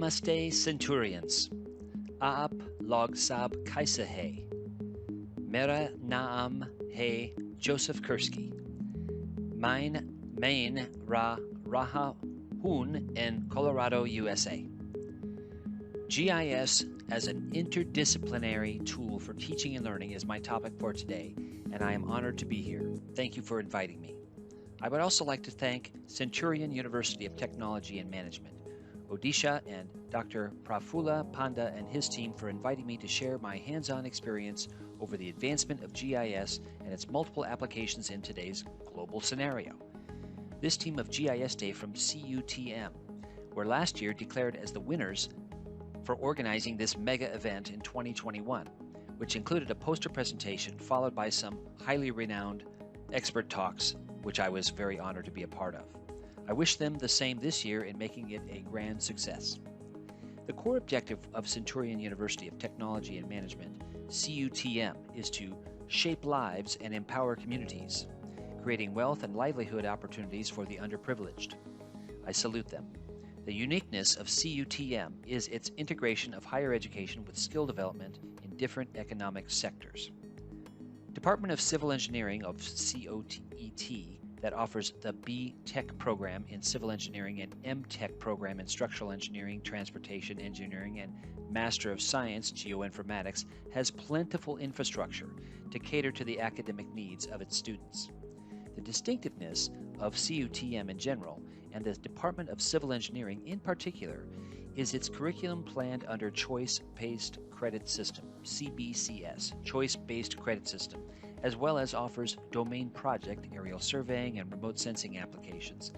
Namaste, Centurions. Aap log sab kaisa he. Mera naam he Joseph Kursky. Main ra raha hun in Colorado, USA. GIS as an interdisciplinary tool for teaching and learning is my topic for today, and I am honored to be here. Thank you for inviting me. I would also like to thank Centurion University of Technology and Management, Odisha, and Dr. Prafula Panda and his team for inviting me to share my hands-on experience over the advancement of GIS and its multiple applications in today's global scenario. This team of GIS Day from CUTM were last year declared as the winners for organizing this mega event in 2021, which included a poster presentation followed by some highly renowned expert talks, which I was very honored to be a part of. I wish them the same this year in making it a grand success. The core objective of Centurion University of Technology and Management, CUTM, is to shape lives and empower communities, creating wealth and livelihood opportunities for the underprivileged. I salute them. The uniqueness of CUTM is its integration of higher education with skill development in different economic sectors. Department of Civil Engineering of COTET that offers the B.Tech program in Civil Engineering and M.Tech program in Structural Engineering, Transportation Engineering, and Master of Science, Geoinformatics, has plentiful infrastructure to cater to the academic needs of its students. The distinctiveness of CUTM in general, and the Department of Civil Engineering in particular, is its curriculum planned under Choice-Based Credit System, CBCS, Choice-Based Credit System, as well as offers domain project, aerial surveying, and remote sensing applications,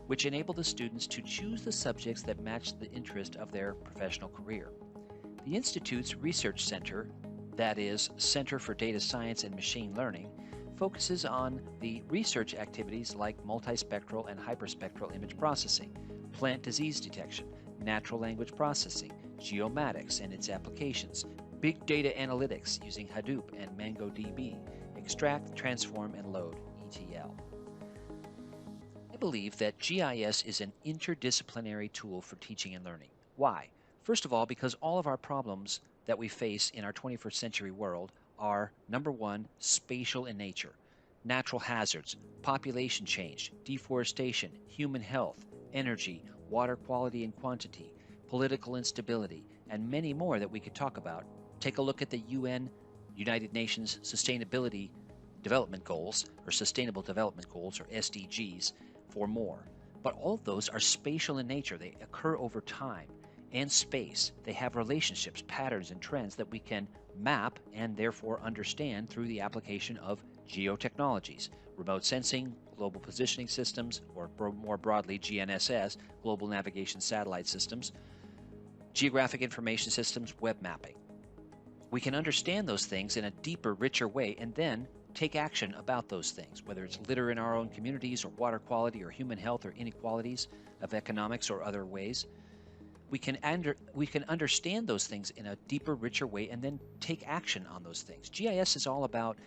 which enable the students to choose the subjects that match the interest of their professional career. The Institute's Research Center, that is, Center for Data Science and Machine Learning, focuses on the research activities like multispectral and hyperspectral image processing, plant disease detection, natural language processing, geomatics and its applications, big data analytics using Hadoop and MongoDB, extract, transform, and load, ETL. I believe that GIS is an interdisciplinary tool for teaching and learning. Why? First of all, because all of our problems that we face in our 21st century world are, number one, spatial in nature. Natural hazards, population change, deforestation, human health, energy, water quality and quantity, political instability, and many more that we could talk about. Take a look at the United Nations Sustainability Development Goals, or Sustainable Development Goals, or SDGs, for more. But all of those are spatial in nature. They occur over time and space. They have relationships, patterns, and trends that we can map and therefore understand through the application of geotechnologies, remote sensing, global positioning systems, or more broadly GNSS, global navigation satellite systems, geographic information systems, web mapping. We can understand those things in a deeper, richer way and then take action about those things, whether it's litter in our own communities or water quality or human health or inequalities of economics or other ways. We can understand those things in a deeper, richer way and then take action on those things. GIS is all about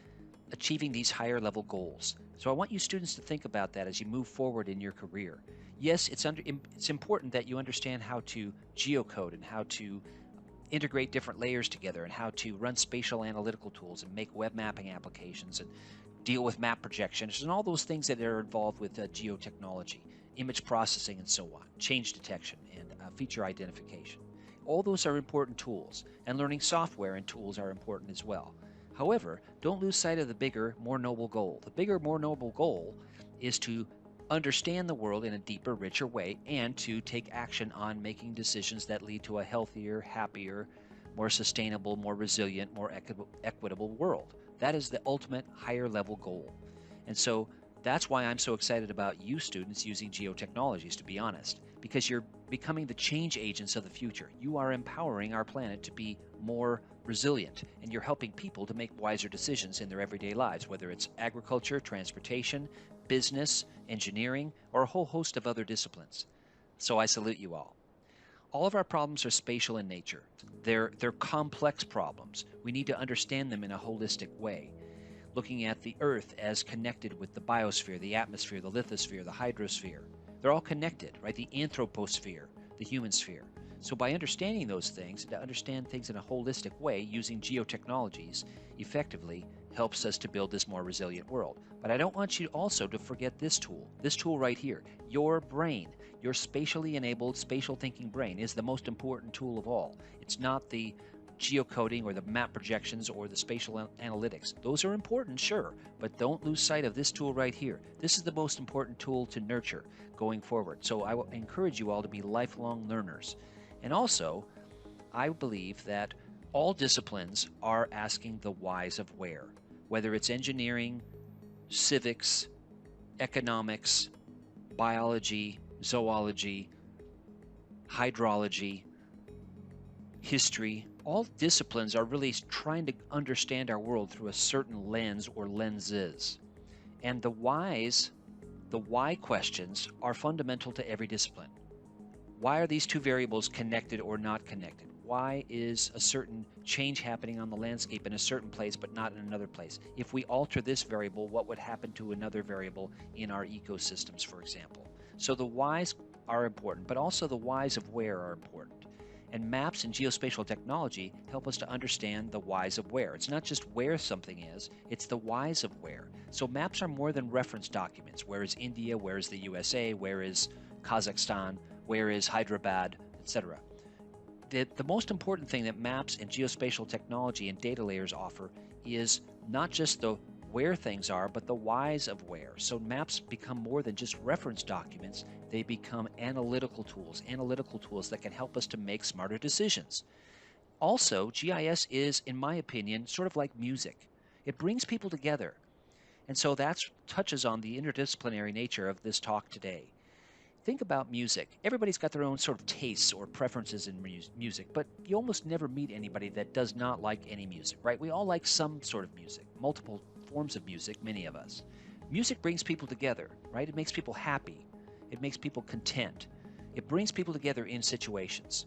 achieving these higher level goals. So I want you students to think about that as you move forward in your career. Yes, it's important that you understand how to geocode and how to integrate different layers together and how to run spatial analytical tools and make web mapping applications and deal with map projections and all those things that are involved with geotechnology, image processing and so on, change detection and feature identification. All those are important tools, and learning software and tools are important as well. However, don't lose sight of the bigger, more noble goal. The bigger, more noble goal is to understand the world in a deeper, richer way and to take action on making decisions that lead to a healthier, happier, more sustainable, more resilient, more equitable world. That is the ultimate higher level goal. And so that's why I'm so excited about you students using geotechnologies, to be honest, because you're becoming the change agents of the future. You are empowering our planet to be more resilient, and you're helping people to make wiser decisions in their everyday lives, whether it's agriculture, transportation, business, engineering, or a whole host of other disciplines. So I salute you all. All of our problems are spatial in nature. They're complex problems. We need to understand them in a holistic way, looking at the Earth as connected with the biosphere, the atmosphere, the lithosphere, the hydrosphere. They're all connected, right? The anthroposphere, the human sphere. So by understanding those things, to understand things in a holistic way using geotechnologies effectively helps us to build this more resilient world. But I don't want you also to forget this tool right here. Your brain, your spatially enabled spatial thinking brain is the most important tool of all. It's not the geocoding or the map projections or the spatial analytics. Those are important, sure, but don't lose sight of this tool right here. This is the most important tool to nurture going forward. So I will encourage you all to be lifelong learners. And also, I believe that all disciplines are asking the whys of where, whether it's engineering, civics, economics, biology, zoology, hydrology, history. All disciplines are really trying to understand our world through a certain lens or lenses. And the why questions are fundamental to every discipline. Why are these two variables connected or not connected? Why is a certain change happening on the landscape in a certain place but not in another place? If we alter this variable, what would happen to another variable in our ecosystems, for example? So the whys are important, but also the whys of where are important. And maps and geospatial technology help us to understand the whys of where. It's not just where something is, it's the whys of where. So maps are more than reference documents. Where is India? Where is the USA? Where is Kazakhstan? Where is Hyderabad? Etc. The most important thing that maps and geospatial technology and data layers offer is not just the where things are, but the whys of where. So maps become more than just reference documents. They become analytical tools that can help us to make smarter decisions. Also, GIS is, in my opinion, sort of like music. It brings people together. And so that touches on the interdisciplinary nature of this talk today. Think about music. Everybody's got their own sort of tastes or preferences in music, but you almost never meet anybody that does not like any music, right? We all like some sort of music, multiple forms of music, many of us. Music brings people together, right? It makes people happy. It makes people content. It brings people together in situations,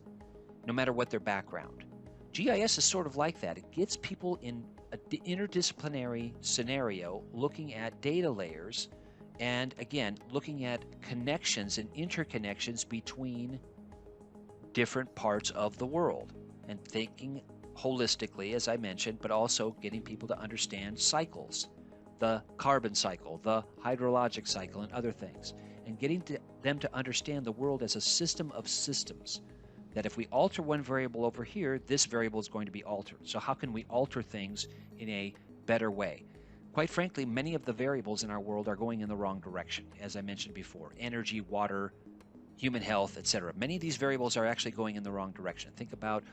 no matter what their background. GIS is sort of like that. It gets people in an interdisciplinary scenario looking at data layers and, again, looking at connections and interconnections between different parts of the world and thinking holistically, as I mentioned, but also getting people to understand cycles, the carbon cycle, the hydrologic cycle, and other things, and getting them to understand the world as a system of systems, that if we alter one variable over here, this variable is going to be altered. So how can we alter things in a better way? Quite frankly, many of the variables in our world are going in the wrong direction, as I mentioned before. Energy, water, human health, etc. Many of these variables are actually going in the wrong direction. Think about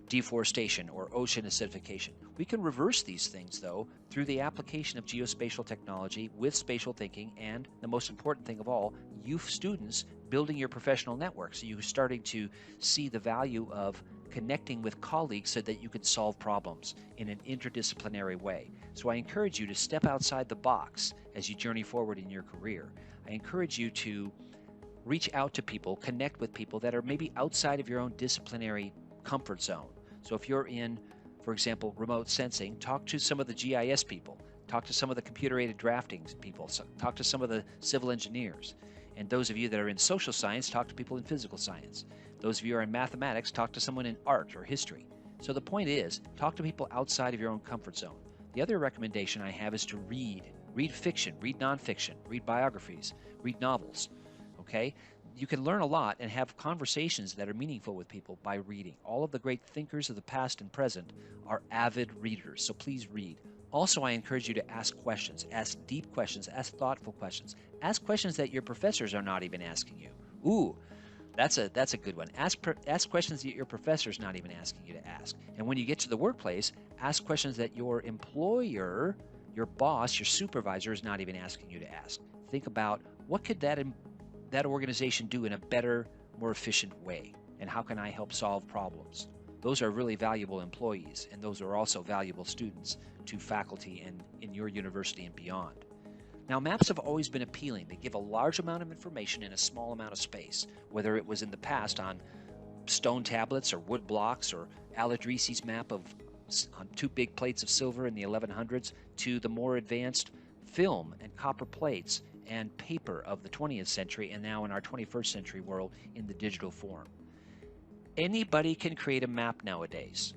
deforestation or ocean acidification. We can reverse these things, though, through the application of geospatial technology with spatial thinking and, the most important thing of all, you students building your professional network. So you're starting to see the value of connecting with colleagues so that you can solve problems in an interdisciplinary way. So I encourage you to step outside the box as you journey forward in your career. I encourage you to reach out to people, connect with people that are maybe outside of your own disciplinary comfort zone. So if you're in, for example, remote sensing, talk to some of the GIS people, talk to some of the computer-aided drafting people, talk to some of the civil engineers. And those of you that are in social science, talk to people in physical science. Those of you who are in mathematics, talk to someone in art or history. So the point is, talk to people outside of your own comfort zone. The other recommendation I have is to read. Read fiction, read nonfiction, read biographies, read novels, okay? You can learn a lot and have conversations that are meaningful with people by reading. All of the great thinkers of the past and present are avid readers, so please read. Also, I encourage you to ask questions, ask deep questions, ask thoughtful questions. Ask questions that your professors are not even asking you. Ooh, that's a good one. Ask questions that your professor's not even asking you to ask. And when you get to the workplace, ask questions that your employer, your boss, your supervisor is not even asking you to ask. Think about what could that organization do in a better, more efficient way, and how can I help solve problems? Those are really valuable employees, and those are also valuable students to faculty and in your university and beyond. Now, maps have always been appealing. They give a large amount of information in a small amount of space, whether it was in the past on stone tablets or wood blocks, or Al-Idrisi's map on 2 big plates of silver in the 1100s, to the more advanced film and copper plates and paper of the 20th century, and now in our 21st century world in the digital form. Anybody can create a map nowadays.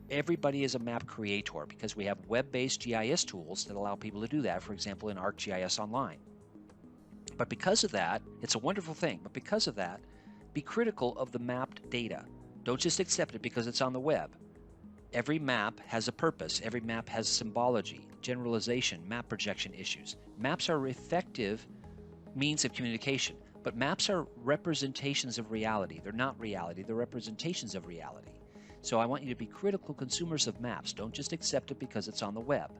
Everybody is a map creator because we have web-based GIS tools that allow people to do that, for example, in ArcGIS Online. But because of that, it's a wonderful thing, but because of that, be critical of the mapped data. Don't just accept it because it's on the web. Every map has a purpose. Every map has symbology, generalization, map projection issues. Maps are effective means of communication, but maps are representations of reality. They're not reality, they're representations of reality. So I want you to be critical consumers of maps. Don't just accept it because it's on the web.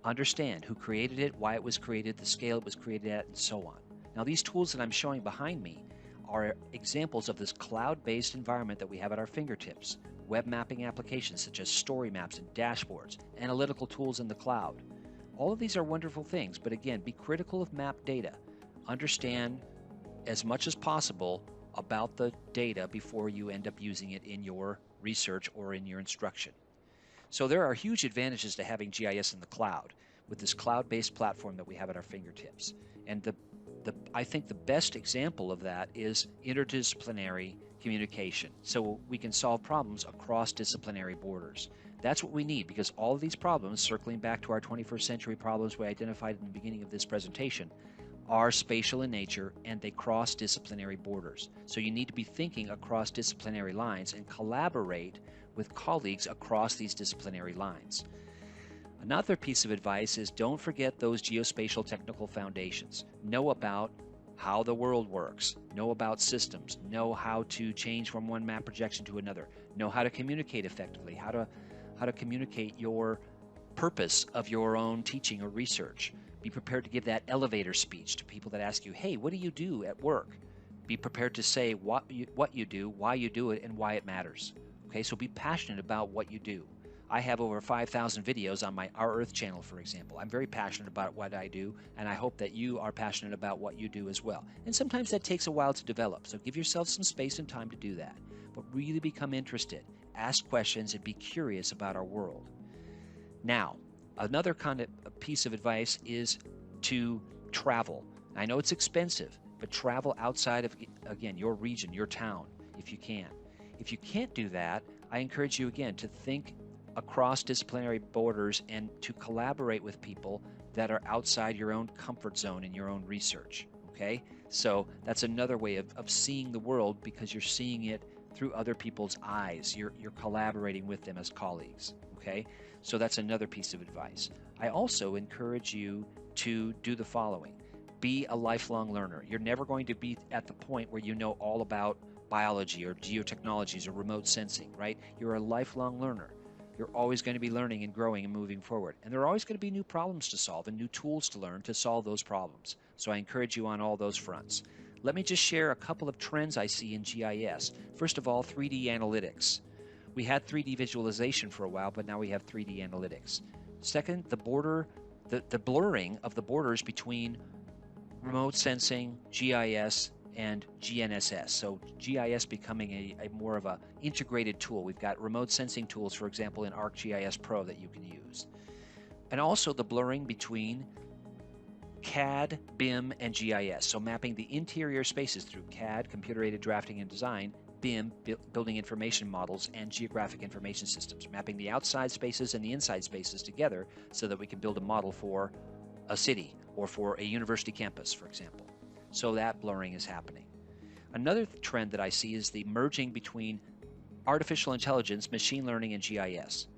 Understand who created it, why it was created, the scale it was created at, and so on. Now, these tools that I'm showing behind me are examples of this cloud-based environment that we have at our fingertips. Web mapping applications such as story maps and dashboards, analytical tools in the cloud. All of these are wonderful things, but again, be critical of map data. Understand as much as possible about the data before you end up using it in your research or in your instruction. So there are huge advantages to having GIS in the cloud with this cloud-based platform that we have at our fingertips. And I think the best example of that is interdisciplinary communication. So we can solve problems across disciplinary borders. That's what we need, because all of these problems, circling back to our 21st century problems we identified in the beginning of this presentation, are spatial in nature and they cross disciplinary borders. So you need to be thinking across disciplinary lines and collaborate with colleagues across these disciplinary lines. Another piece of advice is don't forget those geospatial technical foundations. Know about how the world works, know about systems, know how to change from one map projection to another, know how to communicate effectively, how to communicate your purpose of your own teaching or research. Be prepared to give that elevator speech to people that ask you, hey, what do you do at work? Be prepared to say what you do, why you do it, and why it matters. Okay, so be passionate about what you do. I have over 5,000 videos on my Our Earth channel, for example. I'm very passionate about what I do, and I hope that you are passionate about what you do as well. And sometimes that takes a while to develop, so give yourself some space and time to do that. But really become interested, ask questions, and be curious about our world. Now, another kind of piece of advice is to travel. I know it's expensive, but travel outside of, again, your region, your town, if you can. If you can't do that, I encourage you, again, to think across disciplinary borders and to collaborate with people that are outside your own comfort zone in your own research, okay? So that's another way of seeing the world, because you're seeing it through other people's eyes. You're collaborating with them as colleagues, okay? So that's another piece of advice. I also encourage you to do the following. Be a lifelong learner. You're never going to be at the point where you know all about biology or geotechnologies or remote sensing, right? You're a lifelong learner. You're always going to be learning and growing and moving forward. And there are always going to be new problems to solve and new tools to learn to solve those problems. So I encourage you on all those fronts. Let me just share a couple of trends I see in GIS. First of all, 3D analytics. We had 3D visualization for a while, but now we have 3D analytics. Second, the blurring of the borders between remote sensing, GIS, and GNSS. So GIS becoming a more of a integrated tool. We've got remote sensing tools, for example, in ArcGIS Pro that you can use. And also the blurring between CAD, BIM, and GIS. So mapping the interior spaces through CAD, computer-aided drafting and design, BIM, building information models, and geographic information systems. Mapping the outside spaces and the inside spaces together so that we can build a model for a city or for a university campus, for example. So that blurring is happening. Another trend that I see is the merging between artificial intelligence, machine learning, and GIS.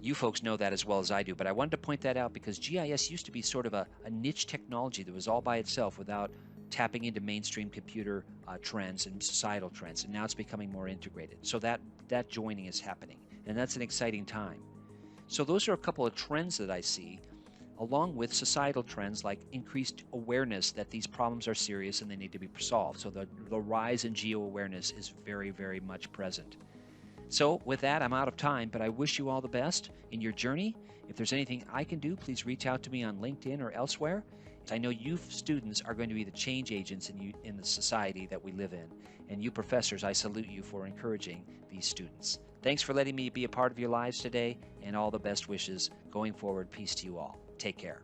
You folks know that as well as I do, but I wanted to point that out because GIS used to be sort of a niche technology that was all by itself without tapping into mainstream computer trends and societal trends, and now it's becoming more integrated. So that joining is happening, and that's an exciting time. So those are a couple of trends that I see, along with societal trends like increased awareness that these problems are serious and they need to be solved. So the rise in geo-awareness is very, very much present. So with that, I'm out of time, but I wish you all the best in your journey. If there's anything I can do, please reach out to me on LinkedIn or elsewhere. I know you students are going to be the change agents in the society that we live in. And you professors, I salute you for encouraging these students. Thanks for letting me be a part of your lives today, and all the best wishes going forward. Peace to you all. Take care.